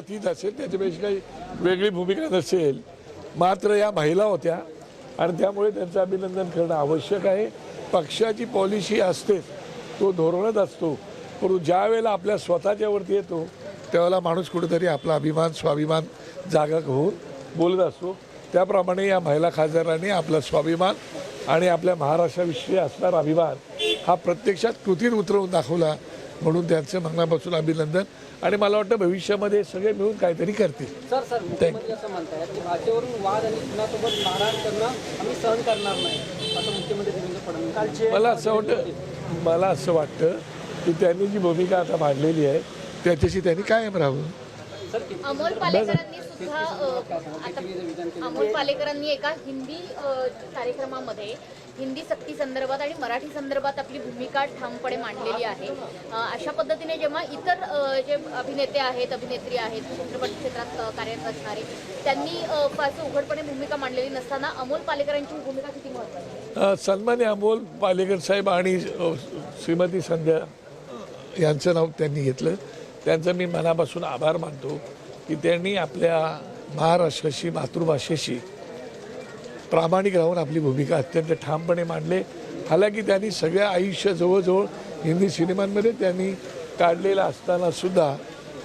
तीच असेल, त्याच्यापेक्षा काही वेगळी भूमिका नसेल. मात्र या महिला होत्या आणि त्यामुळे त्यांचं अभिनंदन करणं आवश्यक आहे. पक्षाची पॉलिसी असते, तो धोरणच असतो, परंतु ज्या वेळेला आपल्या स्वतःच्यावरती येतो त्यावेळेला माणूस कुठेतरी आपला अभिमान स्वाभिमान जागा होऊन बोलत असतो. त्याप्रमाणे या महिला खासदारांनी आपला स्वाभिमान आणि आपल्या महाराष्ट्राविषयी असणारा अभिमान हा प्रत्यक्षात कृतीत उतरवून दाखवला, म्हणून त्यांचं मनापासून अभिनंदन. आणि मला वाटतं भविष्यामध्ये सगळे मिळून काहीतरी करतील. सर मुख्यमंत्री असं म्हणतात की भाषेवरून वाद आणि कुणासोबत मारहाण करणं आम्ही सहन करणार नाही, असं मुख्यमंत्री देवेंद्र फडणवीस. मला असं वाटतं की त्यांनी जी भूमिका आता मांडलेली आहे त्याच्याशी त्यांनी कायम राहावं. अमोल पालेकरांनी सुद्धा अमोल पालेकरांनी एका हिंदी कार्यक्रमामध्ये हिंदी सक्ती संदर्भात आणि मराठी संदर्भात आपली भूमिका ठामपणे मांडलेली आहे. अशा पद्धतीने जेव्हा इतर जे अभिनेते आहेत अभिनेत्री आहेत चित्रपट क्षेत्रात कार्यरत असणारे त्यांनी फारसं उघडपणे भूमिका मांडलेली नसताना अमोल पालेकरांची भूमिका किती महत्त्वाची आहे? सन्मान्य अमोल पालेकर साहेब आणि श्रीमती संध्या यांचं नाव त्यांनी घेतलं. त्यांचं मी मनापासून आभार मानतो की त्यांनी आपल्या महाराष्ट्राशी मातृभाषेशी प्रामाणिक राहून आपली भूमिका अत्यंत ठामपणे मांडले. हालाकी त्यांनी सगळ्या आयुष्य जवळजवळ हिंदी सिनेमांमध्ये त्यांनी काढलेलं असताना सुद्धा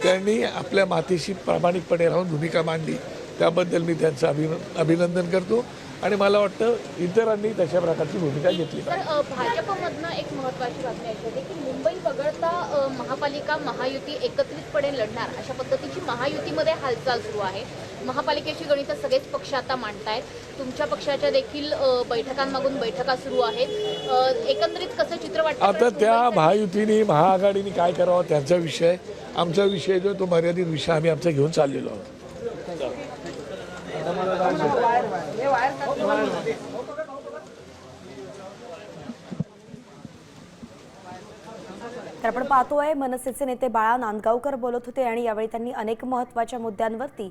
त्यांनी आपल्या मातेशी प्रामाणिकपणे राहून भूमिका मांडली. त्याबद्दल मी त्यांचं अभिनंदन करतो आणि मला वाटतं इतरांनी तशा प्रकारची भूमिका घेतली. तर भाजपमधनं एक महत्त्वाची बातमी अशी होती की मुंबई वगळता महापालिका महायुती एकत्रितपणे लढणार अशा पद्धतीची महायुतीमध्ये हालचाल सुरू आहे. महापालिकेची गणितं सगळेच पक्ष आता मांडतायत. तुमच्या पक्षाच्या देखील बैठकांमागून बैठका सुरू आहेत. एकंदरीत कसं चित्र वाटतं? आता त्या महायुतीने महाआघाडीने काय करावं त्यांचा विषय. आमचा विषय जो तो मर्यादित विषय आम्ही आमचा घेऊन चाललेलो आहोत. तर आपण पाहतोय मनसेचे नेते बाळा नांदगावकर बोलत होते आणि यावेळी त्यांनी अनेक महत्त्वाच्या मुद्द्यांवरती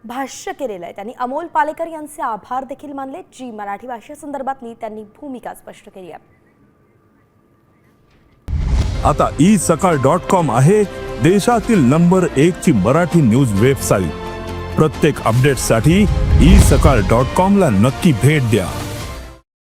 भाष्य केलेलं आहे. त्यांनी अमोल पालेकर यांचे आभार देखील मानले, जी मराठी भाषेसंदर्भातली त्यांनी भूमिका स्पष्ट केली आहे. आता isakal.com आहे देशातील नंबर 1 ची मराठी न्यूज वेबसाईट. प्रत्येक अपडेटसाठी isakal.com ला नक्की भेट द्या.